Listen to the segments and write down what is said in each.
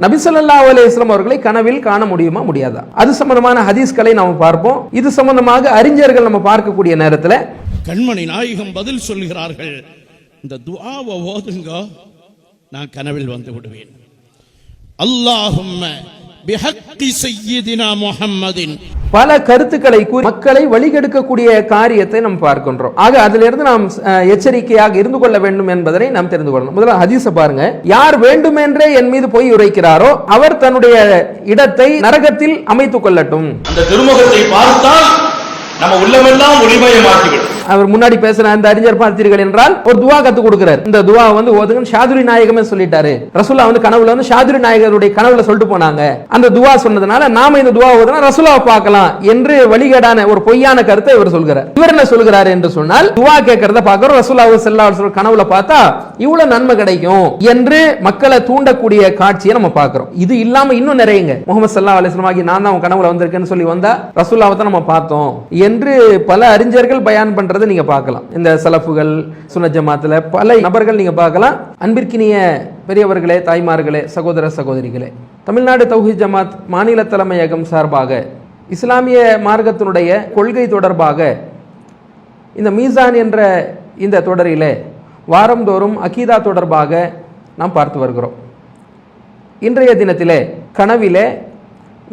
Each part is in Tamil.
நபி ஸல்லல்லாஹு அலைஹி வஸல்லம் அவர்களை கனவில் காண முடியுமா முடியாதா? அது சம்பந்தமான ஹதீஸ்களை நாம் பார்ப்போம். இது சம்பந்தமாக அறிஞர்கள் நம்ம பார்க்கக்கூடிய நேரத்தில் கண்மணி நாயகம் பதில் சொல்கிறார்கள், இந்த துஆவை ஓதுங்க, நான் கனவில் வந்து விடுவேன். அல்லாஹும்ம பிஹக்கி சய்யிதினா முஹம்மதின். பல கருத்துக்களை கூறி மக்களை வழிகெடுக்கக்கூடிய காரியத்தை நாம் பார்க்கின்றோம். ஆக அதிலிருந்து நாம் எச்சரிக்கையாக இருந்து கொள்ள வேண்டும் என்பதனை நாம் தெரிந்து கொள்ளணும். முதல்ல ஹதீஸை பாருங்க. யார் வேண்டுமென்றே என் மீது பொய் உரைக்கிறாரோ அவர் தன்னுடைய இடத்தை நரகத்தில் அமைத்துக் கொள்ளட்டும். அந்த திருமுகத்தை பார்த்தால் நம்ம உள்ளமெல்லாம் ஒளிமயமாகிவிடும். அவர் முன்னாடி பேசுற அந்த அறிஞர் பார்த்தீர்கள் என்றால் ஒரு துவா கத்து கொடுக்கிறார். இந்த துவா வந்து ஓதுங்க. ஷாதுரி நாயகமே சொல்லிட்டாரு. ரசூலா வந்து கனவுல வந்து ஷாதுரி நாயகருடைய கனவுல சொல்லிட்டு போனாங்க. அந்த துவா சொன்னதுனால நாம இந்த துவா ஓதுனா ரசூலாவை பார்க்கலாம் என்று வழிகேடான ஒரு பொய்யான கருத்தை இவர் சொல்கிறார். இவர் என்ன சொல்கிறார் என்று சொன்னால், துவா கேட்கறத பார்க்கிறோம், ரசூலுல்லாஹி ஸல்லல்லாஹு அலைஹி வஸல்லம் கனவுல பார்த்தா இவ்வளவு நன்மை கிடைக்கும் என்று மக்களை தூண்டக்கூடிய காட்சியை நம்ம பார்க்கிறோம். இது இல்லாம இன்னும் நிறையங்க. முஹம்மது ஸல்லல்லாஹு அலைஹி வஸல்லம் ஆகி நான் தான் கனவுல வந்திருக்கேன்னு சொல்லி வந்தா ரசூலுல்லாஹை தான் நம்ம பார்த்தோம் என்று பல அறிஞர்கள் பயான் பண்றதை நீங்க பார்க்கலாம். இந்த சலஃபுகள், சுன்னத் ஜமாத்துல பல நபர்கள் நீங்க பார்க்கலாம். அன்பிற்கினிய பெரியவர்களே, தாய்மார்களே, சகோதர சகோதரிகளே, தமிழ்நாடு தௌஹீத் ஜமாத் மாநில தலைமையகம் சார்பாக இஸ்லாமிய மார்க்கத்தினுடைய கொள்கை தொடர்பாக இந்த மீசான் என்ற இந்த தொடரிலே வாரந்தோறும் அகீதா தொடர்பாக நாம் பார்த்து வருகிறோம். இன்றைய தினத்திலே கனவிலே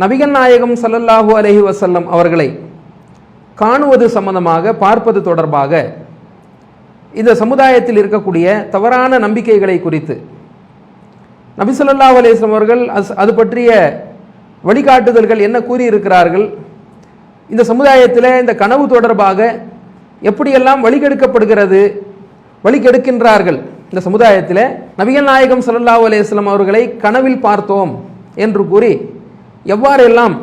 நபிகள் நாயகம் ஸல்லல்லாஹு அலைஹி வஸல்லம் அவர்களை காணுவது சம்பந்தமாக பார்ப்பது தொடர்பாக இந்த சமுதாயத்தில் இருக்கக்கூடிய தவறான நம்பிக்கைகளை குறித்து நபி ஸல்லல்லாஹு அலைஹி வஸல்லம் அவர்கள் அது பற்றிய வழிகாட்டுதல்கள் என்ன கூறியிருக்கிறார்கள், இந்த சமுதாயத்தில் இந்த கனவு தொடர்பாக எப்படியெல்லாம் வழிகெடுக்கப்படுகிறது, வழிகெடுக்கின்றார்கள், இந்த சமுதாயத்தில் நபிகள் நாயகம் ஸல்லல்லாஹு அலைஹி வஸல்லம் அவர்களை கனவில் பார்த்தோம் என்று கூறி எவ்வாறெல்லாம்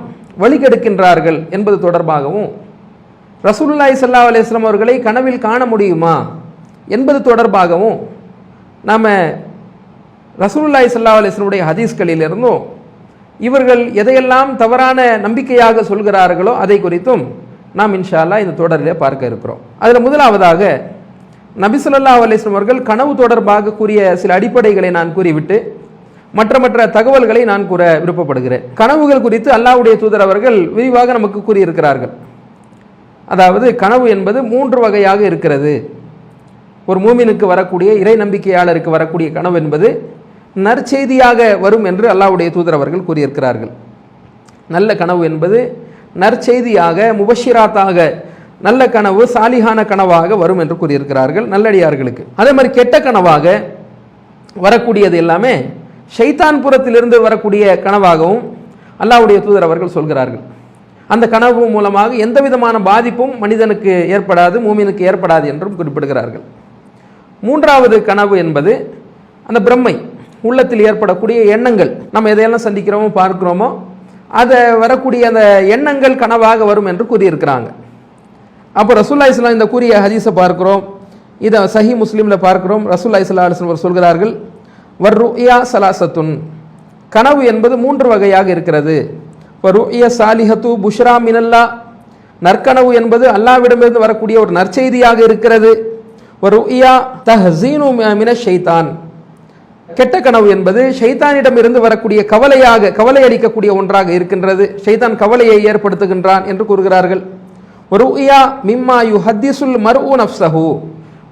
வழிகெடுக்கின்றார்கள் என்பது தொடர்பாகவும், ரசூலுல்லாஹி ஸல்லல்லாஹு அலைஹி வஸல்லம் அவர்களை கனவில் காண முடியுமா என்பது தொடர்பாகவும் நாம் ரசூலுல்லாஹி ஸல்லல்லாஹு அலைஹி வஸல்லம் ஹதீஸ்களிலிருந்தும் இவர்கள் எதையெல்லாம் தவறான நம்பிக்கையாக சொல்கிறார்களோ அதை குறித்தும் நாம் இன்ஷா அல்லாஹ் இந்த தொடரிலே பார்க்க இருக்கிறோம். அதில் முதலாவதாக நபி ஸல்லல்லாஹு அலைஹி வஸல்லம் அவர்கள் கனவு தொடர்பாக கூறிய சில அடிப்படைகளை நான் கூறிவிட்டு மற்ற தகவல்களை நான் கூற விருப்பப்படுகிறேன். கனவுகள் குறித்து அல்லாஹ்வுடைய தூதர் அவர்கள் விரிவாக நமக்கு கூறியிருக்கிறார்கள். அதாவது கனவு என்பது 3 வகையாக இருக்கிறது. ஒரு மூமினுக்கு வரக்கூடிய, இறை நம்பிக்கையாளருக்கு வரக்கூடிய கனவு என்பது நற்செய்தியாக வரும் என்று அல்லாஹ்வுடைய தூதர் அவர்கள் கூறியிருக்கிறார்கள். நல்ல கனவு என்பது நற்செய்தியாக, முபஷிராத்தாக, நல்ல கனவு சாலிஹான கனவாக வரும் என்று கூறியிருக்கிறார்கள் நல்லடியார்களுக்கு. அதே மாதிரி கெட்ட கனவாக வரக்கூடியது எல்லாமே ஷைத்தான் புறத்திலிருந்து வரக்கூடிய கனவாகவும் அல்லாஹ்வுடைய தூதர் அவர்கள் சொல்கிறார்கள். அந்த கனவு மூலமாக எந்த விதமான பாதிப்பும் மனிதனுக்கு ஏற்படாது, மூமினுக்கு ஏற்படாது என்றும் குறிப்பிடுகிறார்கள். 3வது கனவு என்பது அந்த பிரம்மை, உள்ளத்தில் ஏற்படக்கூடிய எண்ணங்கள். நம்ம எதையெல்லாம் சந்திக்கிறோமோ பார்க்கிறோமோ அதை வரக்கூடிய அந்த எண்ணங்கள் கனவாக வரும் என்று கூறியிருக்கிறாங்க. அப்போ ரசூலுல்லாஹி ஸல்லல்லாஹு அலைஹி வஸல்லம் இந்த கூறிய ஹதீஸை பார்க்கிறோம். இதை சஹீஹ் முஸ்லிம்ல பார்க்கிறோம். ரசூலுல்லாஹி ஸல்லல்லாஹு அலைஹி வஸல்லம் சொல்கிறார்கள், வர்ருயா ஸலாஸத்துன், கனவு என்பது 3 வகையாக இருக்கிறது. வருயா சாலிஹத்து புஷ்ரா மினல்லா, நற்கனவு என்பது அல்லாஹ்விடமிருந்து வரக்கூடிய ஒரு நற்செய்தியாக இருக்கிறது. வருயா தஹ்ஸீனு மினஷ் ஷைத்தான், கெட்ட கனவு என்பது ஷைத்தானிடம் இருந்து வரக்கூடிய கவலை அளிக்கக்கூடிய ஒன்றாக இருக்கின்றது. ஷைத்தான் கவலையை ஏற்படுத்துகின்றான் என்று கூறுகிறார்கள். வருயா மிம்மா யுஹத்திஸுல் மர்உ நஃப்ஸஹு,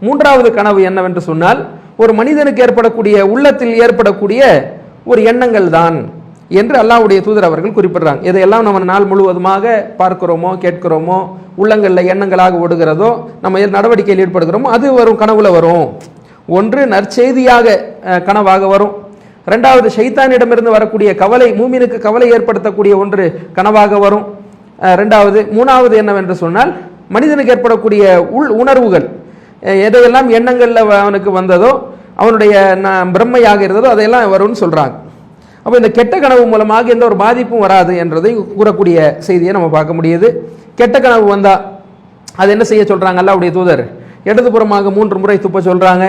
3வது கனவு என்னவென்று சொன்னால் ஒரு மனிதனுக்கு ஏற்படக்கூடிய, உள்ளத்தில் ஏற்படக்கூடிய ஒரு எண்ணங்கள் தான் என்று அல்லாஹ்வுடைய தூதர் அவர்கள் குறிப்பிடுறாங்க. இதையெல்லாம் நம்ம நாள் முழுவதுமாக பார்க்கிறோமோ, கேட்கிறோமோ, உள்ளங்களில் எண்ணங்களாக ஓடுகிறதோ, நம்ம நடவடிக்கையில் ஈடுபடுகிறோமோ, அது வரும், கனவுல வரும். ஒன்று நற்செய்தியாக கனவாக வரும். 2வது ஷைத்தானிடமிருந்து வரக்கூடிய கவலை, மூமினுக்கு கவலை ஏற்படுத்தக்கூடிய ஒன்று கனவாக வரும். 3வது என்னவென்று சொன்னால் மனிதனுக்கு ஏற்படக்கூடிய உணர்வுகள், எதையெல்லாம் எண்ணங்கள்ல அவனுக்கு வந்ததோ, அவனுடைய பிரம்மையாக இருந்ததோ அதையெல்லாம் வரும்னு சொல்றாங்க. அப்போ இந்த கெட்ட கனவு மூலமாக எந்த ஒரு பாதிப்பும் வராது என்றதை கூறக்கூடிய செய்தியை நம்ம பார்க்க முடியுது. கெட்ட கனவு வந்தா அது என்ன செய்ய சொல்றாங்க அல்லாஹ்வுடைய தூதர்? இடதுபுறமாக 3 முறை துப்ப சொல்றாங்க.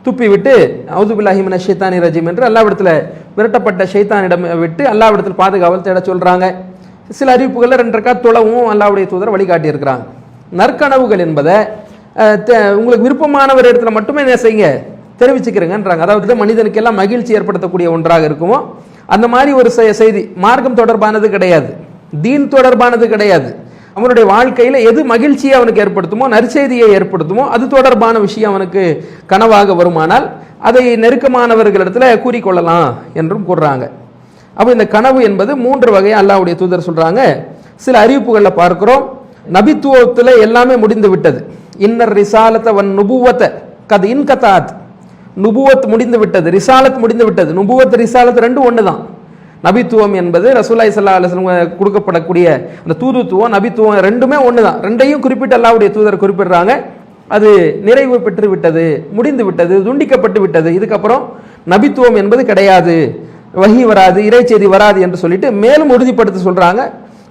துப்பி விட்டு அவுது பில்லாஹி மினஷ் ஷைத்தானி ரஜீம் என்று அல்லாஹ்விடத்தில் விரட்டப்பட்ட ஷைத்தானிடம் விட்டு அல்லாஹ்விடத்தில் பாதுகாவல் தேட சொல்றாங்க. சில அறிவிப்புகளில் 2 ரக்காத் தொழவும் அல்லாஹ்வுடைய தூதர் வழிகாட்டி இருக்கிறாங்க. நற்கனவுகள் என்பதை உங்களுக்கு விருப்பமானவர் இடத்துல மட்டுமே என்ன செய்யுங்க, தெரிவிச்சுக்கிறேங்கன்றாங்க. அதாவது மனிதனுக்கு எல்லாம் மகிழ்ச்சி ஏற்படுத்தக்கூடிய ஒன்றாக இருக்குமோ அந்த மாதிரி ஒரு செய்தி மார்க்கம் தொடர்பானது கிடையாது, தீன் தொடர்பானது கிடையாது. அவனுடைய வாழ்க்கையில எது மகிழ்ச்சியை அவனுக்கு ஏற்படுத்துமோ, நற்செய்தியை ஏற்படுத்துமோ அது தொடர்பான விஷயம் அவனுக்கு கனவாக வருமானால் அதை நெருக்கமானவர்களிடத்துல கூறிக்கொள்ளலாம் என்றும் கூறுறாங்க. அப்ப இந்த கனவு என்பது 3 வகையா அல்லாஹ்வுடைய தூதர் சொல்றாங்க. சில அறிவிப்புகள்ல பார்க்கிறோம், நபித்துவத்துல எல்லாமே முடிந்து விட்டது. இன்னர் ரிசாலத வன் நுபுவத கத் இன்கதாத், நுபுவத் முடிந்து விட்டது, ரிசாலத் முடிந்து விட்டது. நுபுவத் ரிசாலத் ரெண்டும் ஒண்ணுதான். நபித்துவம் என்பது ரசூலுல்லாஹி ஸல்லல்லாஹு அலைஹி வஸல்லம் கொடுக்கப்படக்கூடிய அந்த தூதுத்துவம், நபித்துவம் ரெண்டுமே ஒண்ணுதான். ரெண்டையும் குறிப்பிட்டு அல்லாஹ்வுடைய தூதர் குறிப்பிடுறாங்க. அது நிறைவு பெற்று விட்டது, முடிந்து விட்டது, துண்டிக்கப்பட்டு விட்டது. இதுக்கப்புறம் நபித்துவம் என்பது கிடையாது, வஹி வராது, இறைச்செய்தி வராது என்று சொல்லிட்டு மேலும் உறுதிப்படுத்தி சொல்றாங்க.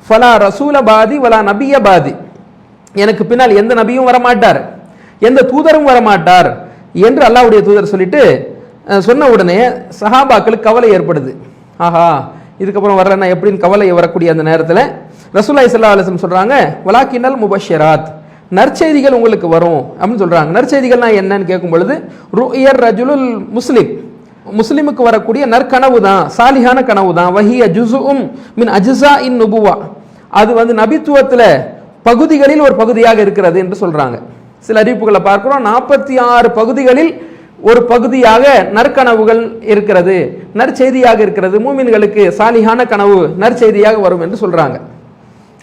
ஃபலா ரசூல பாதி வலா நபிய பாதி, எனக்கு பின்னால் எந்த நபியும் வரமாட்டார், எந்த தூதரும் வரமாட்டார் என்று அல்லாஹ்வுடைய தூதர் சொல்லிட்டு சொன்ன உடனே சஹாபாக்களுக்கு கவலை ஏற்படுது. ஆஹா, இதுக்கப்புறம் வரலன்னா எப்படின்னு கவலை வரக்கூடிய அந்த நேரத்தில் ரசூலுல்லாஹி ஸல்லல்லாஹு அலைஹி வஸல்லம் சொல்றாங்க, வலாக்கினல் முபஷ்ஷிராத், நற்செய்திகள் உங்களுக்கு வரும் அப்படின்னு சொல்றாங்க. நற்செய்திகள்னா என்னன்னு கேட்கும் பொழுது, ருயர் ரஜுலுல் முஸ்லிம், முஸ்லிமுக்கு வரக்கூடிய நற்கனவு தான், சாலிஹான கனவு தான். வஹிய ஜுஸும் மின் அஜ்ஸா இன் நுபுவா, அது நபித்துவத்துல பகுதிகளில் ஒரு பகுதியாக இருக்கிறது என்று சொல்றாங்க. சில அறிவிப்புகளை பார்க்கிறோம், 46 பகுதிகளில் ஒரு பகுதியாக நற்கனவுகள் இருக்கிறது, நற்செய்தியாக இருக்கிறது. மூமின்களுக்கு சாலிஹான கனவு நற்செய்தியாக வரும் என்று சொல்றாங்க.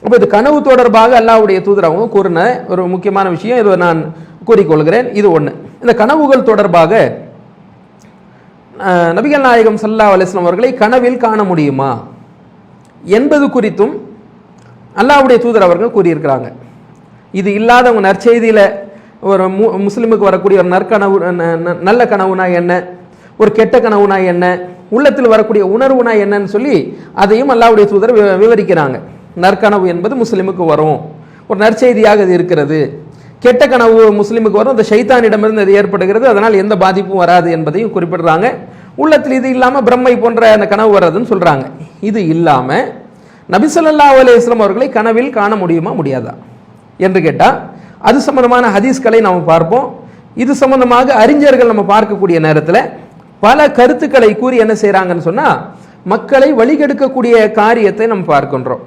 அப்ப இது கனவு தொடர்பாக அல்லாஹ்வுடைய தூதர் அவங்க கூறின ஒரு முக்கியமான விஷயம், இதை நான் கூறிக்கொள்கிறேன். இது ஒண்ணு. இந்த கனவுகள் தொடர்பாக நபிகள் நாயகம் ஸல்லல்லாஹு அலைஹி வஸல்லம் அவர்களை கனவில் காண முடியுமா என்பது குறித்தும் அல்லாஹ்வுடைய தூதர் அவர்கள் கூறியிருக்கிறாங்க. இது இல்லாதவங்க நற்செய்தியில ஒரு முஸ்லிமுக்கு வரக்கூடிய ஒரு நற்கனவு, நல்ல கனவுனா என்ன, ஒரு கெட்ட கனவுனா என்ன, உள்ளத்தில் வரக்கூடிய உணர்வுனா என்னன்னு சொல்லி அதையும் அல்லாஹ்வுடைய தூதர் விவரிக்கிறாங்க. நற்கனவு என்பது முஸ்லிமுக்கு வரும், ஒரு நற்செய்தியாக இது இருக்கிறது. கெட்ட கனவு முஸ்லிமுக்கு வரும், அந்த ஷைத்தானிடமிருந்து அது ஏற்படுகிறது, அதனால் எந்த பாதிப்பும் வராது என்பதையும் குறிப்பிடுறாங்க. உள்ளத்தில் இது இல்லாம பிரம்மை போன்ற அந்த கனவு வர்றதுன்னு சொல்றாங்க. இது இல்லாம நபி ஸல்லல்லாஹு அலைஹி வஸல்லம் அவர்களை கனவில் காண முடியுமா முடியாதா என்று கேட்டா, அது சம்பந்தமான ஹதீஸ்களை நாம் பார்ப்போம். இது சம்பந்தமாக அறிஞர்கள் நம்ம பார்க்கக்கூடிய நேரத்தில் பல கருத்துக்களை கூறி என்ன செய்யறாங்கன்னு சொன்னா, மக்களை வழிகெடுக்கக்கூடிய காரியத்தை நம்ம பார்க்கின்றோம்.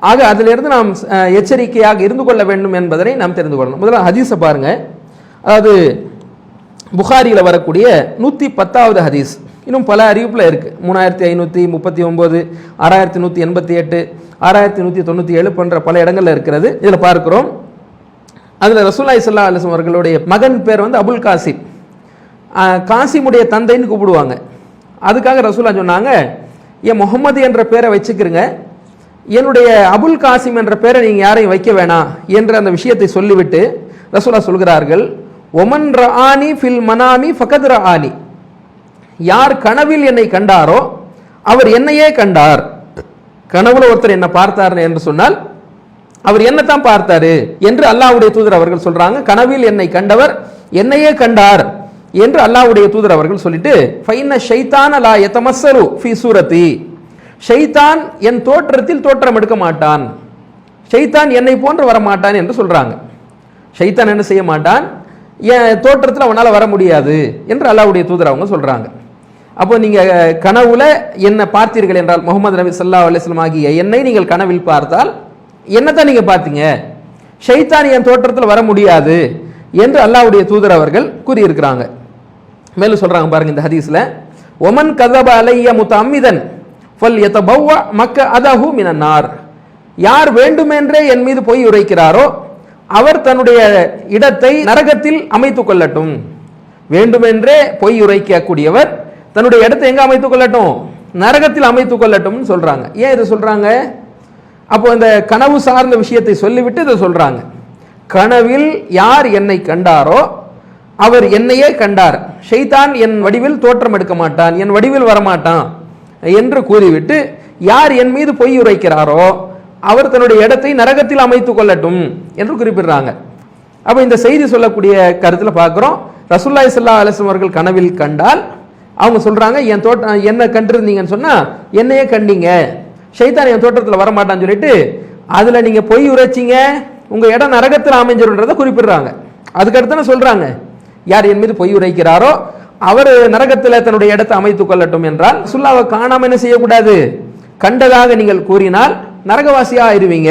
ஆக அதிலிருந்து நாம் எச்சரிக்கையாக இருந்து கொள்ள வேண்டும் என்பதனை நாம் தெரிந்து கொள்ளணும். முதல்ல ஹதீஸை பாருங்க. அதாவது புகாரியில வரக்கூடிய 110வது ஹதீஸ், இன்னும் பல அறிவிப்புல இருக்கு. 3539, 6188, 6197 போன்ற பல இடங்கள்ல இருக்கிறது. இதுல பார்க்கிறோம், அதுல ரசூலுல்லாஹி ஸல்லல்லாஹு அலைஹி வஸல்லம் அவர்களுடைய மகன் பேர் அபுல் காசிம், காசிமுடைய தந்தைன்னு கூப்பிடுவாங்க. அதுக்காக ரசூலுல்லாஹ் சொன்னாங்க, ஏன் முகமது என்ற பேரை வச்சுக்கிறங்க, என்னுடைய அபுல் காசிம் என்ற பேரை நீங்க யாரையும் வைக்க வேணாம் என்ற அந்த விஷயத்தை சொல்லிவிட்டு ரசூலுல்லாஹ் சொல்கிறார்கள், ஒமன் ரஆனி ஃபில் மனாமி ஃபகத் ரஆனி, யார் கனவில் என்னை கண்டாரோ அவர் என்னையே கண்டார். கனவுல ஒருத்தர் என்ன பார்த்தார் என்று சொன்னால் அவர் என்னத்தான் பார்த்தாரு என்று அல்லாஹ்வுடைய தூதர் அவர்கள் சொல்றாங்க. கனவில் என்னை கண்டவர் என்னையே கண்டார் என்று அல்லாஹ்வுடைய தூதர் அவர்கள் சொல்லிட்டு, ஃபைன்ன ஷைத்தான லா யதமஸ்ஸரு ஃபீ சூரத்தி, ஷைத்தான் என் தோற்றத்தில் தோற்றம் எடுக்க மாட்டான், ஷைத்தான் என்னை போன்று வர மாட்டான் என்று சொல்றாங்க. ஷைத்தான் என்ன செய்ய மாட்டான், என் தோற்றத்தில் அவனால வர முடியாது என்று அல்லாஹ்வுடைய தூதர் அவங்க சொல்றாங்க. அப்போ நீங்க கனவுல என்ன பார்த்தீர்கள் என்றால், முகமது நபி ஸல்லல்லாஹு அலைஹி வஸல்லம் ஆகிய என்னை நீங்கள் கனவில் பார்த்தால் என்னத்தான் நீங்க பார்த்தீங்க, ஷைத்தான் என் தோற்றத்தில் வர முடியாது என்று அல்லாஹ்வுடைய தூதர் அவர்கள் கூறியிருக்கிறாங்க. மேலும் சொல்றாங்க பாருங்க இந்த ஹதீஸ்ல, ஒமன் கதப அலைய முத்தஅம்மிதன் ஃபல்யதபவ்வ மக்அதஹு மினன் நார், யார் வேண்டுமென்றே என் மீது பொய் உரைக்கிறாரோ அவர் தன்னுடைய இடத்தை நரகத்தில் அமைத்துக் கொள்ளட்டும். வேண்டுமென்றே பொய் உரைக்கக்கூடியவர் தன்னுடைய இடத்தை எங்க அமைத்துக் கொள்ளட்டும், நரகத்தில் அமைத்துக் கொள்ளட்டும் சொல்றாங்க. ஏன் இதை சொல்றாங்க? அப்போ இந்த கனவு சார்ந்த விஷயத்தை சொல்லிவிட்டு இதை சொல்றாங்க. கனவில் யார் என்னை கண்டாரோ அவர் என்னையே கண்டார், ஷைத்தான் என் வடிவில் தோற்றம் எடுக்க மாட்டான், என் வடிவில் வரமாட்டான் என்று கூறிவிட்டு, யார் என் மீது பொய் உரைக்கிறாரோ அவர் தன்னுடைய இடத்தை நரகத்தில் அமைத்துக் கொள்ளட்டும் என்று குறிப்பிடுறாங்க. அப்ப இந்த செய்தி சொல்லக்கூடிய கருத்துல பார்க்கிறோம், ரசூலுல்லாஹி ஸல்லல்லாஹு அலைஹி வஸல்லம் அவர்கள் கனவில் கண்டால் அவங்க சொல்றாங்க, என் என்ன கண்டிருந்தீங்கன்னு சொன்னா என்னையே கண்டீங்க, ஷைத்தான் என் தோற்றத்தில் வரமாட்டான்னு சொல்லிட்டு அதுல நீங்க பொய் உரைச்சிங்க, உங்க இடம் நரகத்தில் அமைஞ்சிருன்றதை குறிப்பிடுறாங்க. அதுக்கடுத்து சொல்றாங்க, யார் என் மீது பொய் உரைக்கிறாரோ அவர் நரகத்தில் தன்னுடைய இடத்தை அமைத்துக் கொள்ளட்டும் என்றால் ரசூலுல்லாஹ்வை காணாம என்ன செய்யக்கூடாது, கண்டதாக நீங்கள் கூறினால் நரகவாசியா ஆயிருவீங்க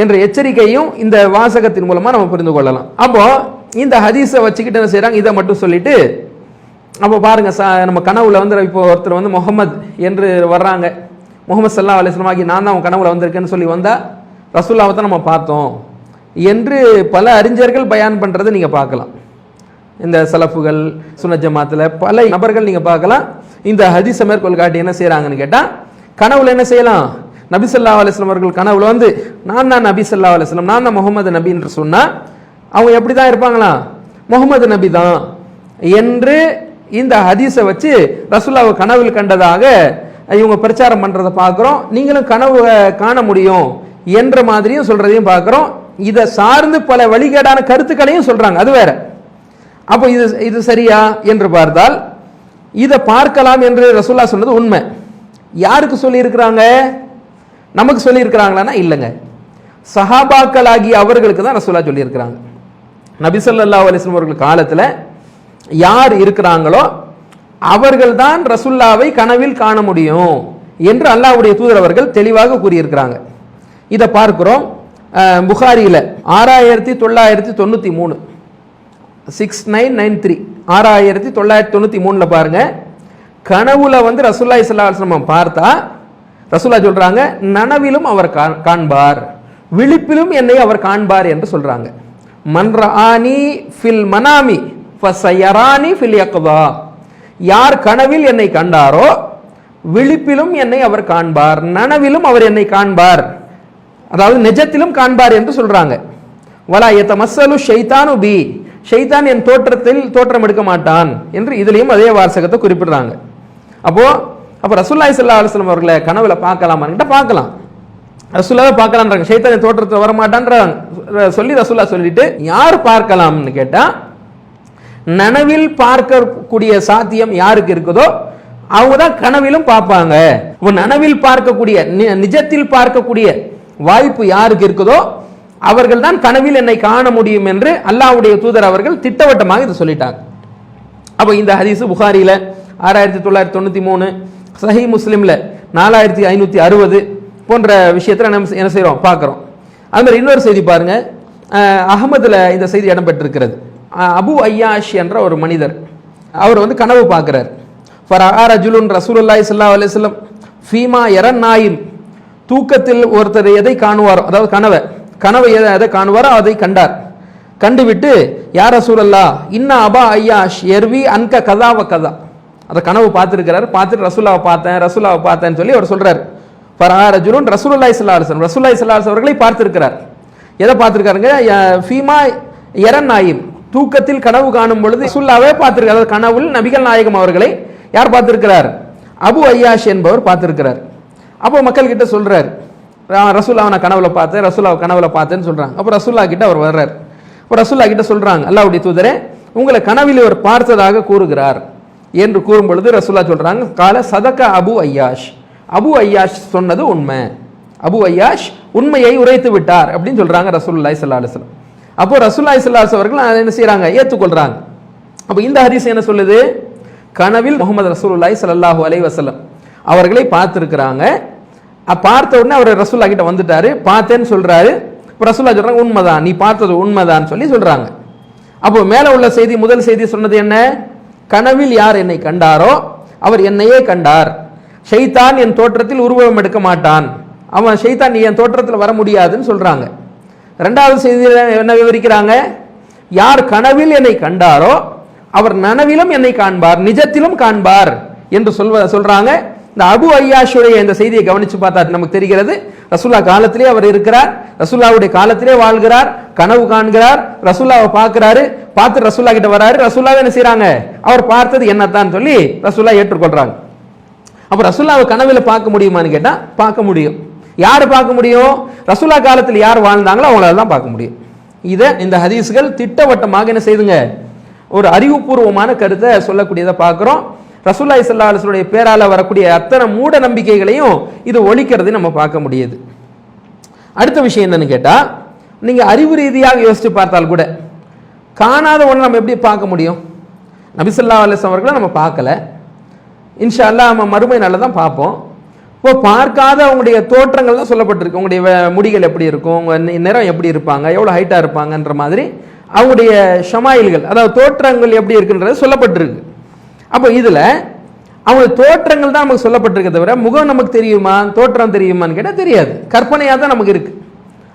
என்ற எச்சரிக்கையும் இந்த வாசகத்தின் மூலமா நம்ம புரிந்து கொள்ளலாம். அப்போ இந்த ஹதீஸை வச்சுக்கிட்டு என்ன செய்யறாங்க, இதை மட்டும் சொல்லிட்டு அப்போ பாருங்க நம்ம கனவுல வந்து இப்போ ஒருத்தர் வந்து முகமது என்று வர்றாங்க, முகமது ஸல்லல்லாஹு அலைஹி வஸல்லம் ஆகி நான் தான் அவன் கனவுல வந்திருக்கேன்னு சொல்லி வந்தா ரசூலுல்லாஹ்வை தான் நம்ம பார்த்தோம் என்று பல அறிஞர்கள் பயான் பண்றதை நீங்க பார்க்கலாம். இந்த சலஃபுகள் சுன்னத் ஜமாத்துல பல நபர்கள் நீங்க பார்க்கலாம். இந்த ஹதீஸை மேற்கோள் காட்டி என்ன செய்யறாங்கன்னு கேட்டா, கனவுல என்ன செய்யலாம், நபி ஸல்லல்லாஹு அலைஹி வஸல்லம் அவர்கள் கனவுல வந்து நான் தான் நபி ஸல்லல்லாஹு அலைஹி வஸல்லம், நான் தான் முகமது நபி என்று சொன்னா அவங்க எப்படி தான் இருப்பாங்களா, முகமது நபி தான் என்று இந்த ஹதீஸை வச்சு ரசூலுல்லாஹ்வை கனவில் கண்டதாக இவங்க பிரச்சாரம் பண்றதை பார்க்கிறோம். நீங்களும் கனவு காண முடியும் என்ற மாதிரியும் சொல்றதையும் பார்க்கிறோம். இதை சார்ந்து பல வழிகேடான கருத்துக்களையும் சொல்றாங்க, அது வேற. அப்போ இது சரியா என்று பார்த்தால் இதை பார்க்கலாம் என்று ரசூலுல்லாஹ் சொன்னது உண்மை. யாருக்கு சொல்லி இருக்கிறாங்க, நமக்கு சொல்லி இருக்கிறாங்களான்னா இல்லைங்க, சஹாபாக்களாகிய அவர்களுக்கு தான் ரசூலுல்லாஹ் சொல்லி இருக்கிறாங்க. நபி ஸல்லல்லாஹு அலைஹி வஸல்லம் அவர்கள் காலத்துல யார் இருக்கிறாங்களோ அவர்கள் தான் ரசூலுல்லாஹ்வை கனவில் காண முடியும் என்று அல்லாஹ்வுடைய தூதர் அவர்கள் தெளிவாக கூறியிருக்கிறாங்க. இதை பார்க்கிறோம் புகாரியில 6993 6993 6993 பாருங்க. கனவுல வந்து ரசூலுல்லாஹி ஸல்லல்லாஹு அலைஹி வஸல்லம் பார்த்தா ரசூலுல்லாஹ் சொல்றாங்க, நனவிலும் அவர் காண்பார், விழிப்பிலும் என்னை அவர் காண்பார் என்று சொல்றாங்க. மன் ரஆனி ஃபில் மனாமி ஃபஸயரானி ஃபில் யக்தா, யார் கனவில் என்னை கண்டாரோ விழிப்பிலும் என்னை அவர் காண்பார், நனவிலும் அவர் என்னை காண்பார், அதாவது நிஜத்திலும் காண்பார் என்று சொல்றாங்க. வலா யதமஸ்ஸலு ஷைத்தானு பி, ஷைத்தான் என் தோற்றத்தில் தோற்றம் எடுக்க மாட்டான் என்று இதுலயும் அதே வாசகத்தை குறிப்பிடுறாங்க. அப்போ ரசூலுல்லாஹி ஸல்லல்லாஹு அலைஹி வஸல்லம் அவர்களை கனவுல பார்க்கலாமான்னு பார்க்கலாம், ரசூலுல்லாஹ்வை பார்க்கலாம்ன்றாங்க, ஷைத்தான் என் தோற்றத்தில் வரமாட்டான்றாங்க சொல்லி ரசூலுல்லாஹ் சொல்லிட்டு யார் பார்க்கலாம்னு கேட்டா, நனவில் பார்க்கக்கூடிய சாத்தியம் யாருக்கு இருக்குதோ அவங்க தான் கனவிலும் பார்ப்பாங்க. நனவில் பார்க்கக்கூடிய நிஜத்தில் பார்க்கக்கூடிய வாய்ப்பு யாருக்கு இருக்குதோ அவர்கள் தான் கனவில் என்னை காண முடியும் என்று அல்லாஹ்வுடைய தூதர் அவர்கள் திட்டவட்டமாக இதை சொல்லிட்டாங்க. அப்போ இந்த ஹதீஸ் புகாரியில 6993, சஹீஹ் முஸ்லிம்ல 4560 போன்ற விஷயத்துல நம்ம என்ன செய்யறோம் பார்க்கிறோம். அது மாதிரி இன்னொரு செய்தி பாருங்க, அஹமதுல இந்த செய்தி இடம்பெற்றிருக்கிறது. அபு ஐயாஷ் என்ற ஒரு மனிதர் அவர் வந்து கனவு பார்க்கிறார். ஃபரஆ ரஜுலுன் ரசூலுல்லாஹி ஸல்லல்லாஹு அலைஹி வஸல்லம் ஃபீமா யரன் நாயிம், தூக்கத்தில் ஒருத்தர் எதை காணுவாரோ, அதாவது கனவை எதை காணுவாரோ அதை கண்டார். கண்டுவிட்டு யா ரசூலல்லாஹ் இன்னா அபா ஐயாஷ் எர்வி அன்க கதா வ கதா, அதை கனவு பார்த்துருக்கிறார். பார்த்துட்டு ரசூலுல்லாஹ்வை பார்த்தேன்னு சொல்லி அவர் சொல்றாரு. ஃபரஆ ரஜுலுன் ரசூலுல்லாஹி ஸல்லல்லாஹு அலைஹி வஸல்லம், ரசூலுல்லாஹி ஸல்லல்லாஹு அலைஹி வஸல்லம் அவர்களை பார்த்திருக்கிறார். எதை பார்த்திருக்காருங்க, ஃபீமா யரன் நாயிம், தூக்கத்தில் கனவு காணும் பொழுது ரசூலுல்லாஹ்வை பார்த்திருக்கார். அதாவது கனவுல் நபிகள் நாயகம் அவர்களை யார் பார்த்திருக்கிறார், அபு ஐயாஷ் என்பவர் பார்த்திருக்கிறார். அப்போ மக்கள் கிட்ட சொல்றாரு, ரசூலுல்லாஹ்வை நான் கனவுல பார்த்தேன், ரசூலுல்லாஹ்வை கனவுல பார்த்தேன்னு சொல்றாங்க. அப்போ ரசூலுல்லாஹ் கிட்ட அவர் வர்றார். அப்போ ரசூலுல்லாஹ் கிட்ட சொல்றாங்க, அல்லாஹ்வுடைய தூதரே உங்களை கனவில் அவர் பார்த்ததாக கூறுகிறார் என்று கூறும் பொழுது ரசூலுல்லாஹ் சொல்றாங்க, கால சதக அபு ஐயாஷ், அபு ஐயாஷ் சொன்னது உண்மை, அபு ஐயாஷ் உண்மையை உரைத்து விட்டார் அப்படின்னு சொல்றாங்க ரசூலுல்லாஹி ஸல்லல்லாஹு அலைஹி வஸல்லம். அப்போ ரசூலுல்லாஹி ஸல்லல்லாஹு அலைஹி வஸல்லம் அவர்கள் என்ன செய்யறாங்க, ஏற்றுக்கொள்றாங்க. அப்போ இந்த ஹதீஸ் என்ன சொல்லுது, கனவில் முகமது ரசூலுல்லாஹி ஸல்லல்லாஹு அலைஹி வஸல்லம் அவர்களை பார்த்திருக்கிறாங்க. பார்த்த உடனே அவர் ரசூலுல்லாஹ் கிட்ட வந்துட்டாரு, பார்த்தேன்னு சொல்றாரு. இப்போ ரசூலுல்லாஹ் சொல்றாங்க, உண்மைதான், நீ பார்த்தது உண்மைதான் சொல்லி சொல்றாங்க. அப்போ மேல உள்ள செய்தி, முதல் செய்தி சொன்னது என்ன, கனவில் யார் என்னை கண்டாரோ அவர் என்னையே கண்டார், ஷைத்தான் என் தோற்றத்தில் உருவம் எடுக்க மாட்டான், அவன் ஷைத்தான் என் தோற்றத்தில் வர முடியாதுன்னு சொல்றாங்க. இரண்டாவது செய்தியில் என்ன விவரிக்கிறாங்க, யார் கனவில் என்னை கண்டாரோ அவர் நனவிலும் என்னை காண்பார், நிஜத்திலும் காண்பார் என்று சொல்றாங்க. இந்த அபு ஐயாஷுடைய இந்த செய்தியை கவனிச்சு பார்த்தா நமக்கு தெரிகிறது, ரசூலுல்லாஹ் காலத்திலே அவர் இருக்கிறார், ரசூலுல்லாஹ்வுடைய காலத்திலே வாழ்கிறார், கனவு காண்கிறார், ரசூலுல்லாஹ்வை பார்க்கிறாரு, பார்த்து ரசூலுல்லாஹ் கிட்ட வராரு, ரசூலுல்லாஹ் என்ன செய்றாங்க, அவர் பார்த்தது என்னத்தான் சொல்லி ரசூலுல்லாஹ் ஏற்றுக்கொள்றாங்க. அப்ப ரசூலுல்லாஹ்வை கனவுல பார்க்க முடியுமான்னு கேட்டா பார்க்க முடியும். யாரு பார்க்க முடியும், ரசூலுல்லாஹ் காலத்தில் யார் வாழ்ந்தாங்களோ அவங்களால தான் பார்க்க முடியும். இதை இந்த ஹதீஸ்கள் திட்டவட்டமாக என்ன செய்துங்க, ஒரு அறிவுபூர்வமான கருத்தை சொல்லக்கூடியதை பார்க்கிறோம். ரசூலுல்லாஹி ஸல்லல்லாஹு அலைஹி வஸல்லம் பேரால வரக்கூடிய அத்தனை மூட நம்பிக்கைகளையும் இது ஒழிக்கிறது நம்ம பார்க்க முடியுது. அடுத்த விஷயம் என்னன்னு கேட்டா, நீங்க அறிவு ரீதியாக யோசிச்சு பார்த்தால் கூட காணாத ஒன்று நம்ம எப்படி பார்க்க முடியும், நபி ஸல்லல்லாஹு அலைஹி வஸல்லம் அவர்களை நம்ம பார்க்கல, இன்ஷா அல்லாஹ் நம்ம மறுமை நாளில் தான் பார்ப்போம். இப்போ பார்க்காத அவங்களுடைய தோற்றங்கள் தான் சொல்லப்பட்டிருக்கு. உங்களுடைய முடிகள் எப்படி இருக்கும், உங்க நிறம் எப்படி இருப்பாங்க, எவ்வளோ ஹைட்டாக இருப்பாங்கன்ற மாதிரி அவங்களுடைய ஷமாயில்கள், அதாவது தோற்றங்கள் எப்படி இருக்குன்றது சொல்லப்பட்டிருக்கு. அப்போ இதில் அவங்க தோற்றங்கள் தான் நமக்கு சொல்லப்பட்டிருக்க தவிர முகம் நமக்கு தெரியுமா, தோற்றம் தெரியுமான்னு கேட்டால் தெரியாது, கற்பனையாக தான் நமக்கு இருக்கு.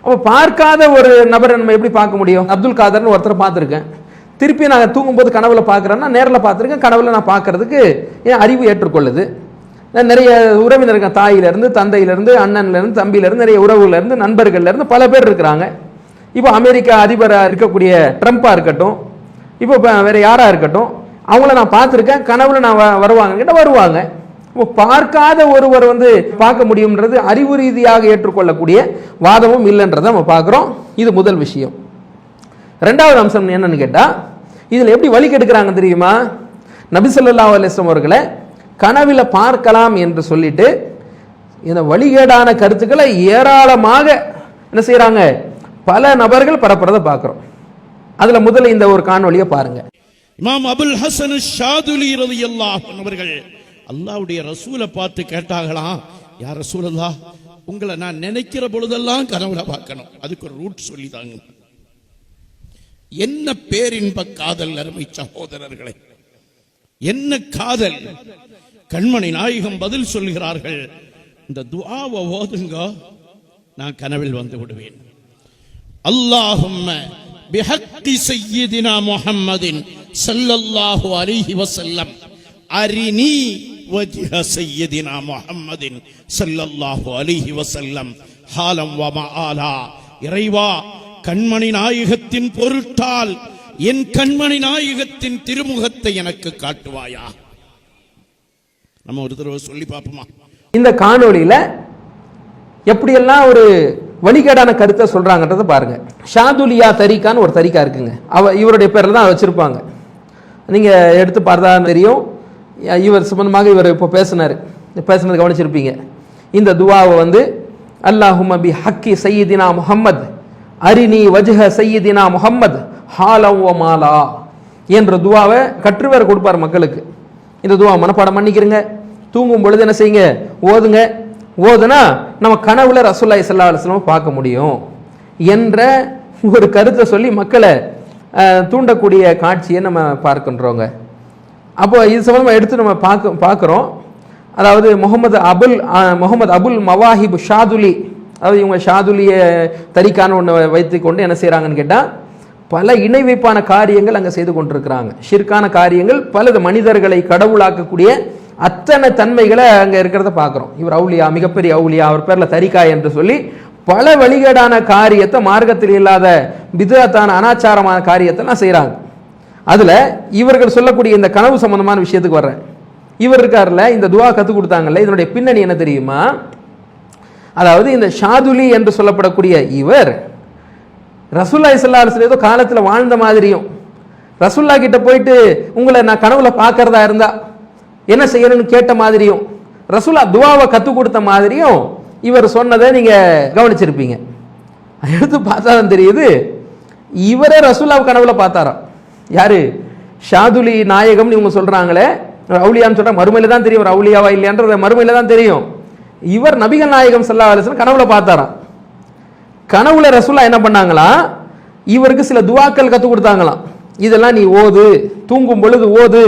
அப்போ பார்க்காத ஒரு நபரை நம்ம எப்படி பார்க்க முடியும்? அப்துல் காதர்னு ஒருத்தரை பார்த்துருக்கேன், திருப்பி நான் தூங்கும்போது கனவுல பார்க்குறேன்னா நேரில் பார்த்துருக்கேன், கனவுல நான் பார்க்கறதுக்கு என் அறிவு ஏற்றுக்கொள்ளுது. நிறைய உறவினர்கள், தாயிலிருந்து தந்தையிலிருந்து அண்ணன்லேருந்து தம்பியிலேருந்து நிறைய உறவுலேருந்து நண்பர்கள்லேருந்து பல பேர் இருக்கிறாங்க. இப்போ அமெரிக்கா அதிபராக இருக்கக்கூடிய ட்ரம்ப்பாக இருக்கட்டும், இப்போ வேற யாராக இருக்கட்டும், அவங்கள நான் பார்த்துருக்கேன், கனவுல நான் வருவாங்கன்னு கேட்டால் வருவாங்க. இப்போ பார்க்காத ஒருவர் பார்க்க முடியும்ன்றது அறிவு ரீதியாக ஏற்றுக்கொள்ளக்கூடிய வாதமும் இல்லைன்றதை நம்ம பார்க்குறோம். இது முதல் விஷயம். ரெண்டாவது அம்சம் என்னன்னு கேட்டால், இதில் எப்படி வழி கெடுக்கிறாங்க தெரியுமா? நபி ஸல்லல்லாஹு அலைஹி வஸல்லம் அவர்களை கனவில பார்க்கலாம் என்று சொல்லிட்டு இந்த வழிகேடான கருத்துக்களை ஏராளமாக என்ன செய்யறாங்க, பல நபர்கள் பரப்புறதை பார்க்கிறோம். அதுல முதல்ல இந்த ஒரு காணொளியை பாருங்க. இமாம் அபுல் ஹசன் ஷாதுலி ரலியல்லாஹு அன்ஹு அவர்கள் அல்லாஹ்வுடைய ரசூலை பார்த்து கேட்டாங்களாம், யா ரசூலல்லாஹ், உங்களை நான் நினைக்கிற பொழுதெல்லாம் கனவுல பார்க்கணும், அதுக்கு ஒரு ரூட் சொல்லி தாங்க. என்ன பேரின்ப காதல் அருமை சகோதரர்களே, என்ன காதல்! கண்மணி நாயகம் பதில் சொல்கிறார்கள், இந்த துஆவை ஓதுங்க, நான் கனவில் வந்து விடுவேன். அல்லாஹும்ம பிஹக்கி சய்யிதினா முஹம்மதின் ஸல்லல்லாஹு அலைஹி வஸல்லம் அரினி வஜ்ஹ சய்யிதினா முஹம்மதின் ஸல்லல்லாஹு அலைஹி வஸல்லம் ஹாலம் வ மஆலா. இறைவா, கண்மணி நாயகத்தின் பொருட்டால் என் கண்மணி நாயகத்தின் திருமுகத்தை எனக்கு காட்டுவாயா. நம்ம ஒரு தடவை சொல்லி பார்ப்போமா? இந்த காணொளியில எப்படியெல்லாம் ஒரு வழிகேடான கருத்தை சொல்றாங்கன்றத பாருங்க. ஷாதுலியா தரிகான்னு ஒரு தரிகா இருக்குங்க, இவருடைய பேர்ல தான் வச்சிருப்பாங்க. நீங்க எடுத்து பார்த்தா தெரியும். இவர் சம்பந்தமாக இவர் இப்போ பேசுனது கவனிச்சிருப்பீங்க. இந்த துஆவை அல்லாஹும்ம பி ஹக்கி சய்யிதினா முஹம்மத் அரினி வஜ்ஹ சய்யிதினா முஹம்மத் ஹாலம் வ மாலா என்ற துஆவை கற்றுவர் கொடுப்பார் மக்களுக்கு. இந்த துஆ மனப்பாடம் பண்ணிக்கிறங்க, தூங்கும் பொழுது என்ன செய்யுங்க, ஓதுங்க. ஓதுனா நம்ம கனவுல ரசூலுல்லாஹி ஸல்லல்லாஹு அலைஹி வஸல்லம் பார்க்க முடியும் என்ற ஒரு கருத்தை சொல்லி மக்களை தூண்டக்கூடிய காட்சியை நம்ம பார்க்கின்றோங்க. அப்போ இது சம்பந்தமாக எடுத்து நம்ம பார்க்குறோம். அதாவது முகமது அபுல் மவாஹிப் ஷாதுலி, அதாவது இவங்க ஷாதுலிய தரிகான ஒன்று வைத்து கொண்டு என்ன செய்கிறாங்கன்னு கேட்டால், பல இணை வைப்பான காரியங்கள் அங்கே செய்து கொண்டிருக்கிறாங்க. ஷிர்கான காரியங்கள், பலது மனிதர்களை கடவுளாக்கக்கூடிய அத்தனை தன்மைகளை அங்கே இருக்கிறத பார்க்குறோம். இவர் அவுலியா, மிகப்பெரிய அவுலியா, அவர் பேரில் தரிகா என்று சொல்லி பல வழிகேடான காரியத்தை, மார்க்கத்தில் இல்லாத பித்அத்தான அனாச்சாரமான காரியத்தெல்லாம் செய்கிறாங்க. அதில் இவர்கள் சொல்லக்கூடிய இந்த கனவு சம்பந்தமான விஷயத்துக்கு வர்றேன். இவர் இருக்கார்ல, இந்த துஆ கற்றுக் கொடுத்தாங்கல்ல, இதனுடைய பின்னணி என்ன தெரியுமா? அதாவது இந்த ஷாதுலி என்று சொல்லப்படக்கூடிய இவர் ரசூலுல்லாஹி ஸல்லல்லாஹு அலைஹி வஸல்லம் ஏதோ காலத்தில் வாழ்ந்த மாதிரியும், ரசூலுல்லாஹ் கிட்ட போயிட்டு உங்களை நான் கனவுல பார்க்கறதா இருந்தா என்ன செய்யணும்னு கேட்ட மாதிரியும், ரசூலுல்லாஹ் துஆவை கற்றுக் கொடுத்த மாதிரியும் இவர் சொன்னதை நீங்க கவனிச்சிருப்பீங்க. எடுத்து பார்த்தா தான் தெரியுது, இவரே ரசூலுல்லாஹ் கனவுல பார்த்தாராம். யாரு? ஷாதுலி நாயகம் இவங்க சொல்றாங்களே, அவுலியான்னு சொல்றாங்க. மறுமையில தான் தெரியும் அவுலியாவா இல்லையான்றது, மறுமையில தான் தெரியும். இவர் நபிகள் நாயகம் ஸல்லல்லாஹு அலைஹி வஸல்லம் கனவுல பார்த்தாராம். கனவுல ரசூலுல்லாஹ் என்ன பண்ணாங்களா, இவருக்கு சில துஆக்கள் கற்றுக் கொடுத்தாங்களாம். இதெல்லாம் நீ ஓது, தூங்கும் பொழுது ஓது,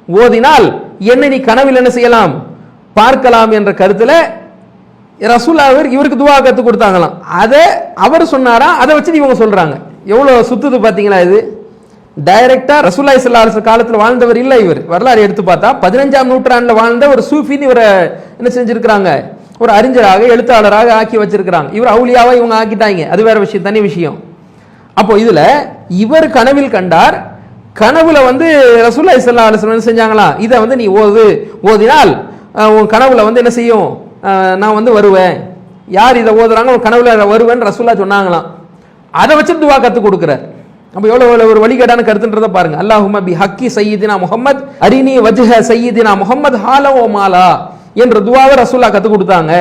ஓதினால் என்ன நீ கனவில் என்ன செய்யலாம், பார்க்கலாம் என்ற கருத்துல ரசூலுல்லாஹ் இவருக்கு துஆ கற்றுக் கொடுத்தாங்களாம். அதை அவர் சொன்னாரா, அதை வச்சு இவங்க சொல்றாங்க. எவ்வளவு சுத்துது பாத்தீங்களா? இது டைரக்டா ரசூலுல்லாஹி ஸல்லல்லாஹு அலைஹி வஸல்லம் காலத்தில் வாழ்ந்தவர் இல்லை. இவர் வரலாறு எடுத்து பார்த்தா 15ஆம் நூற்றாண்டுல வாழ்ந்த ஒரு சூஃபின்னு இவரை என்ன செஞ்சிருக்கிறாங்க, ஒரு அறிஞராக எழுத்தாளராக ஆக்கி வச்சிருக்கிறாங்க. இவர் அவுலியாவா இவங்க ஆக்கிட்டாங்க, அது வேற விஷயம், தனி விஷயம். அப்போ இதுல இவர் கனவில் கண்டார். கனவுல ரசூலுல்லாஹி ஸல்லல்லாஹு அலைஹி வஸல்லம் செஞ்சாங்களா, இதை நீ ஓதினால் உன் கனவுல என்ன செய்யும், நான் வருவேன். யார் இதை ஓதுறாங்க, உன் கனவுல வருவேன் ரசூலுல்லாஹ் சொன்னாங்களாம். அதை வச்சு துஆ கற்றுக் கொடுக்கிறார். அப்ப எவ்வளவு ஒரு வழிகேடான கருத்துன்றதை பாருங்க. அல்லாஹும்ம பி ஹக்கி சய்யிதினா முஹம்மத் அரினி வஜ்ஹ சய்யிதினா முஹம்மத் ஹாலம் வ மாலா என்ற துஆவை ரசூலுல்லாஹ் கற்றுக் கொடுத்தாங்க.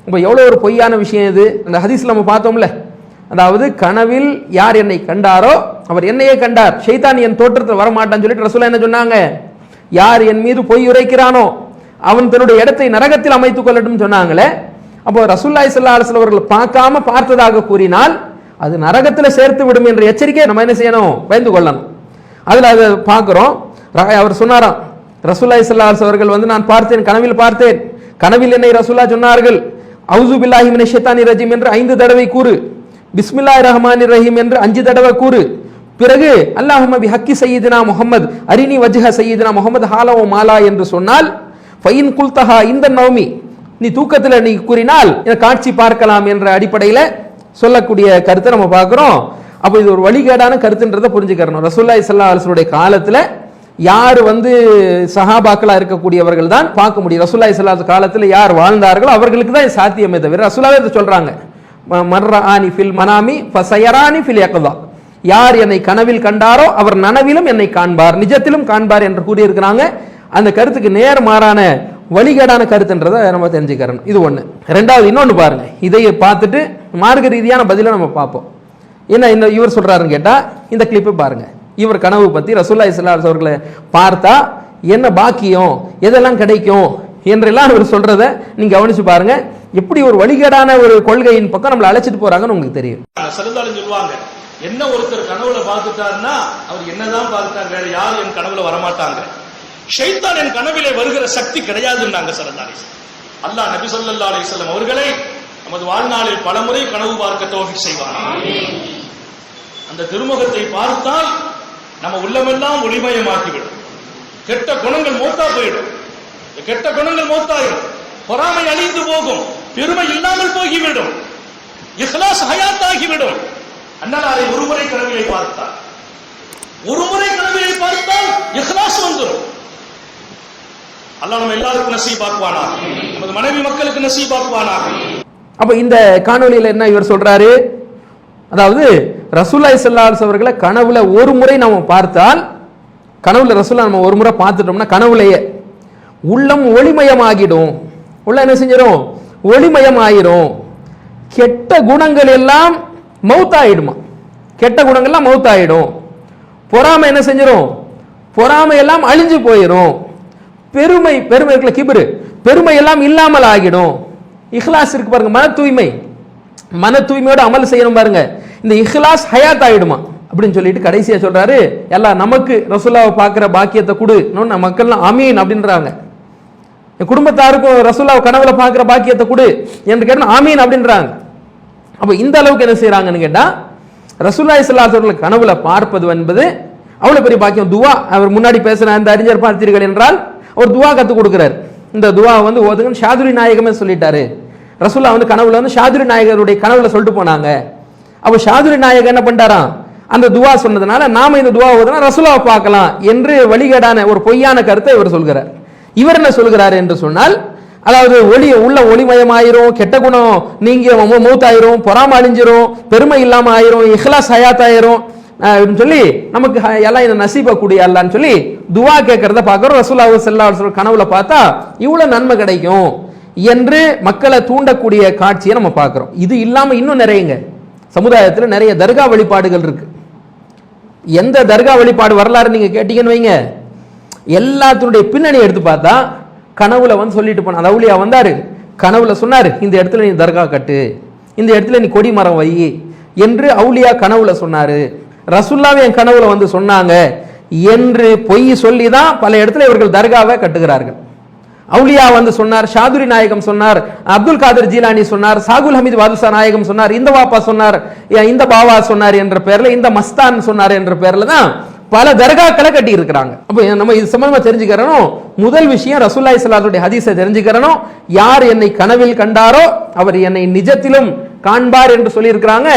இப்போ எவ்வளோ ஒரு பொய்யான விஷயம் இது. அந்த ஹதீஸ்ல நம்ம பார்த்தோம்ல, அதாவது கனவில் யார் என்னை கண்டாரோ அவர் என்னையே கண்டார், ஷைத்தான் என் தோற்றத்தில் வரமாட்டான்னு சொல்லிட்டு ரசூலா என்ன சொன்னாங்க, யார் என் மீது பொய் உரைக்கிறானோ அவன் தன்னுடைய இடத்தை நரகத்தில் அமைத்துக் கொள்ளட்டும் சொன்னாங்களே. அப்போ ரசூலுல்லாஹி ஸல்லல்லாஹு அலைஹி வஸல்லம் அவர்கள் பார்க்காம பார்த்ததாக கூறினால் அது நரகத்தில் சேர்த்து விடும் என்ற எச்சரிக்கையை நம்ம என்ன செய்யணும், பயந்து கொள்ளணும். அதுல அதை பார்க்கிறோம். அவர் சொன்னாராம், ரசூலுல்லாஹி ஸல்லல்லாஹு அலைஹி அவர்கள் நான் பார்த்தேன், கனவில் பார்த்தேன், கனவில் என்னை ரசூலா சொன்னார்கள், அவுது பில்லாஹி மினஷ் ஷைத்தானிர் ரஜீம் என்று 5 தடவை கூறு, பிஸ்மில்லாஹிர் ரஹ்மானிர் ரஹீம் என்று 5 தடவை கூறு, பிறகு அல்லாஹும்ம பிஹக்கி சய்யிதினா முஹம்மத் அரினி வஜ்ஹ சய்யிதினா முஹம்மத் ஹாலா வ மாலா என்று சொன்னால், ஃபைன் குல்தஹா இந்த நௌமி, நீ தூக்கத்தில் நீ கூறினால் காட்சி பார்க்கலாம் என்ற அடிப்படையில் சொல்லக்கூடிய கருத்தை நம்ம பார்க்கிறோம். அப்போ இது ஒரு வழிகேடான கருத்துன்றதை புரிஞ்சுக்கிறோம். ரசூலுல்லாஹி ஸல்லல்லாஹு அலைஹி வஸல்லம் காலத்தில் யார் சஹாபாக்களா இருக்கக்கூடியவர்கள் தான் பார்க்க முடியும். ரசூலுல்லாஹி ஸல்லல்லாஹு அலைஹி காலத்தில் யார் வாழ்ந்தார்களோ அவர்களுக்கு தான் சாத்தியமே தவிர, ரசூலுல்லாஹி இதை சொல்றாங்க, மர்ரானி ஃபில் மனாமி ஃபஸயரானி ஃபில் யக்தா, யார் என்னை கனவில் கண்டாரோ அவர் நனவிலும் என்னை காண்பார், நிஜத்திலும் காண்பார் என்று கூறியிருக்கிறாங்க. அந்த கருத்துக்கு நேர்மாறான வழிகேடான கருத்துன்றதை நம்ம தெரிஞ்சுக்கிறோம். இது ஒண்ணு. ரெண்டாவது இன்னொன்னு பாருங்க, இதை பார்த்துட்டு மார்க்க ரீதியான பதிலை நம்ம பார்ப்போம். என்ன இவர் சொல்றாருன்னு கேட்டா, இந்த கிளிப்பை பாருங்க. இவர் கனவு பத்தி ரசூலுல்லாஹி ஸல்லல்லாஹு அலைஹி அவர்களை பார்த்தா என்ன பாக்கியம், எதெல்லாம் கிடைக்கும் என்றெல்லாம் இவர் சொல்றத நீங்க கவனிச்சு பாருங்க. எப்படி ஒரு வழிகேடான ஒரு கொள்கையின் பக்கம் நம்மளை அழைச்சிட்டு போறாங்கன்னு உங்களுக்கு தெரியும். சொல்லுவாங்க, என்ன ஒருத்தர் கனவுல பார்த்துட்டாருன்னா அவர் என்னதான் பார்த்துட்டார், வேற யாரும் என் கனவுல வரமாட்டாங்க, ஷைத்தான் என் கனவிலே வருகிற சக்தி கிடையாதுன்னாங்க ஸல்லல்லாஹு அலைஹி வஸல்லம். அல்லாஹ் நபி ஸல்லல்லாஹு அலைஹி வஸல்லம் அவர்களை நமது வாழ்நாளில் பலமுறை கனவு பார்க்க தௌஃபீக் செய்வார். அந்த திருமுகத்தை பார்த்தால் நம்ம உள்ளமெல்லாம் ஒளிமயமாக்கிவிடும், கெட்ட குணங்கள் மௌத்தா போயிடும், கெட்ட குணங்கள் மௌத்தாயிடும், பொறாமை அழிந்து போகும், பெருமை இல்லாமல் போகிவிடும், இஹ்லாஸ் ஹயாத் ஆகிவிடும். அண்ணலாரை ஒருமுறை கனவிலை பார்த்தால் இஹ்லாஸ் வந்துடும். அல்லாஹ் நம்ம எல்லாருக்கும் நசீபாக்குவானாக, நமது மனைவி மக்களுக்கு நசீபாக்குவானாக. அப்ப இந்த காணொலியில என்ன இவர் சொல்றாரு, அதாவது ரசூலுல்லாஹி ஸல்லல்லாஹு அலைஹி அவர்களை கனவுல ஒரு முறை நம்ம பார்த்தால், கனவுல ரசூலுல்லாஹ் நம்ம ஒரு முறை பார்த்துட்டோம்னா கனவுலையே உள்ளம் ஒளிமயமாகிடும். உள்ள என்ன செஞ்சிடும், ஒளிமயமாயிரும். கெட்ட குணங்கள் எல்லாம் மௌத்தாயிடுமா, கெட்ட குணங்கள்லாம் மௌத்தாயிடும். பொறாமை என்ன செஞ்சிடும், பொறாமை எல்லாம் அழிஞ்சு போயிடும். பெருமை இருக்குல்ல, கிபுரு, பெருமை எல்லாம் இல்லாமல் ஆகிடும். இஹ்லாஸ் இருக்கு பாருங்க, மன தூய்மையோட அமல் செய்யணும் பாருங்க, இந்த இஹ்லாஸ் ஹயாத் ஆயிடுமா அப்படின்னு சொல்லிட்டு கடைசியா சொல்றாரு, எல்லாம் நமக்கு ரசூலுல்லாஹ்வை பார்க்கிற பாக்கியத்தை கொடு. மக்கள்லாம் ஆமீன் அப்படின்றாங்க. என் குடும்பத்தாருக்கும் ரசூலுல்லாஹ்வை கனவுல பார்க்கிற பாக்கியத்தை கொடு என்று கேட்டா ஆமீன் அப்படின்றாங்க. அப்ப இந்த அளவுக்கு என்ன செய்யறாங்கன்னு கேட்டா, ரசூலுல்லாஹி ஸல்லல்லாஹு அலைஹி வஸல்லம் கனவுல பார்ப்பது என்பது அவ்வளவு பெரிய பாக்கியம். துவா, அவர் முன்னாடி பேசின அந்த அறிஞர் பார்த்தீர்கள் என்றால் ஒரு துவா கத்துக் கொடுக்கிறார். இந்த துவா ஓதுங்க ஷாதுரி நாயகமே சொல்லிட்டாரு. ரசூலுல்லாஹ் கனவுல ஷாதுரி நாயகருடைய கனவுல சொல்லிட்டு போனாங்க. அப்ப ஷாதுரி நாயகர் என்ன பண்ணிட்டாராம், அந்த துவா சொன்னதுனால நாம இந்த துவா ஓதுனா ரசூலுல்லாஹ் பார்க்கலாம் என்று வழிகேடான ஒரு பொய்யான கருத்தை இவர் சொல்கிறார். இவர் என்ன சொல்கிறார் என்று சொன்னால், அதாவது உள்ள ஒளிமயமாயிரும், கெட்ட குணம் நீங்க மௌத்தாயிரும், பொறாம அழிஞ்சிரும், பெருமை இல்லாம ஆயிரும், இஹ்லாஸ் ஹயாத் ஆயிரும் சொல்லி நமக்கு எல்லாம் இந்த நசீப கூடிய அல்லான்னு சொல்லி துவா கேட்கறத பார்க்கிறோம். ரசூலுல்லாஹி ஸல்லல்லாஹு அலைஹி வஸல்லம் கனவுல பார்த்தா இவ்வளவு நன்மை கிடைக்கும் என்று மக்களை தூண்டக்கூடிய காட்சியை நம்ம பார்க்கிறோம். இது இல்லாம இன்னும் நிறையங்க சமுதாயத்தில் நிறைய தர்கா வழிபாடுகள் இருக்கு. எந்த தர்கா வழிபாடு வரலாறு நீங்க கேட்டீங்கன்னு வைங்க, எல்லாத்தினுடைய பின்னணி எடுத்து பார்த்தா கனவுல சொல்லிட்டு போன அந்த அவுலியா வந்தாரு, கனவுல சொன்னாரு இந்த இடத்துல நீ தர்கா கட்டு, இந்த இடத்துல நீ கொடி மரம் வை என்று அவுலியா கனவுல சொன்னாரு. ரசூலுல்லாஹ் என் கனவுல சொன்னாங்க என்று பொய் சொல்லி தான் பல இடத்துல இவர்கள் தர்காவை கட்டுகிறார்கள். அவுலியா சொன்னார், ஷாதுரி நாயகம் சொன்னார், அப்துல் காதர் ஜீலானி சொன்னார், சாகுல் ஹமீத் வாதுஷா நாயகம் சொன்னார், இந்த வாப்பா சொன்னார், இந்த பாவா சொன்னார் என்ற பெயர்ல, இந்த மஸ்தான் சொன்னார் என்ற பெயர்ல தான் பல தர்காக்களை கட்டி இருக்கிறாங்க. அப்ப நம்ம இது சம்பந்தமா தெரிஞ்சுக்கிறோம். முதல் விஷயம் ரசூலுல்லாஹி ஸல்லல்லாஹு அலைஹி வஸல்லம் ஹதீஸை தெரிஞ்சுக்கிறோம். யார் என்னை கனவில் கண்டாரோ அவர் என்னை நிஜத்திலும் காண்பார் என்று சொல்லி இருக்கிறாங்க.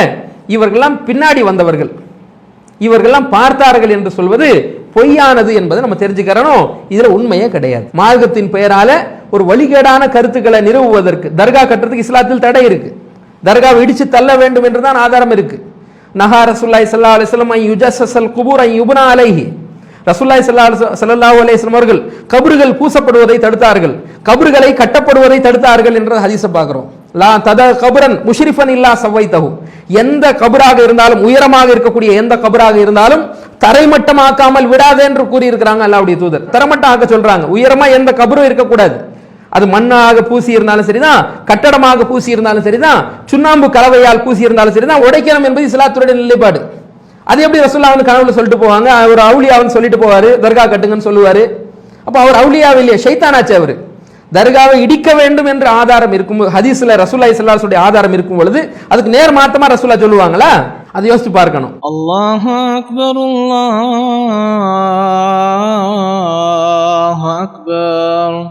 இவர்கள்லாம் பின்னாடி வந்தவர்கள், இவர்கள்லாம் பார்த்தார்கள் என்று சொல்வது பொய்யானது என்பதை நம்ம தெரிஞ்சுக்கிறோம். இதுல உண்மையே கிடையாது. மார்க்கத்தின் பெயரால ஒரு வழிகேடான கருத்துக்களை நிறுவுவதற்கு தர்கா கட்டுறதுக்கு இஸ்லாத்தில் தடை இருக்கு. தர்காவை இடிச்சு தள்ள வேண்டும் என்றுதான் ஆதாரம் இருக்கு. நஹா ரசூலுல்லாஹி ஸல்லல்லாஹு அலைஹி வஸல்லம் யுஜஸ்ஸல் குபூர் யுப்னா அலைஹி, ரசூலுல்லாஹி ஸல்லல்லாஹு அலைஹி வஸல்லம் அவர்கள் கபறுகள் பூசப்படுவதை தடுத்தார்கள், கபறுகளை கட்டப்படுவதை தடுத்தார்கள் என்ற ஹதீஸை பார்க்கிறோம். லா தத கபரன் முஷ்ரிஃபன் இல்லா சவைத்தஹு, எந்த கபராக இருந்தாலும், உயரமாக இருக்கக்கூடிய எந்த கபராக இருந்தாலும் தரைமட்டமாக்காமல் விடாதே என்று கூறியிருக்கிறாங்க அல்லாஹ்வுடைய தூதர். தரைமட்டம் ஆக்க சொல்றாங்க. உயரமா எந்த கபரும் இருக்கக்கூடாது. அது மண்ணாக பூசி இருந்தாலும் சரிதான், கட்டடமாக பூசி இருந்தாலும் சரிதான், சுண்ணாம்பு கலவையால் பூசி இருந்தாலும் சரிதான், உடைக்கணும் என்பது இஸ்லாத்துடைய நிலைப்பாடு. அது எப்படி ரசூலுல்லாஹ் வந்து கனவுல சொல்லிட்டு போவாங்க? அவர் அவுலியாவுன்னு சொல்லிட்டு போவாரு, தர்கா கட்டுங்கன்னு சொல்லுவாரு. அப்ப அவர் அவுலியாவே இல்லையே, ஷைத்தானாச்சு அவரு. தர்காவை இடிக்க வேண்டும் என்ற ஆதாரம் இருக்கும், ஹதீஸ்ல ரசூலுல்லாஹி ஸல்லல்லாஹு அலைஹி வஸல்லம் ஆதாரம் இருக்கும் பொழுது அதுக்கு நேர் மாத்தமா ரசூலுல்லாஹ் சொல்லுவாங்களா? அதை யோசிச்சு பார்க்கணும். அல்லாஹு அக்பர், அல்லாஹு அக்பர்.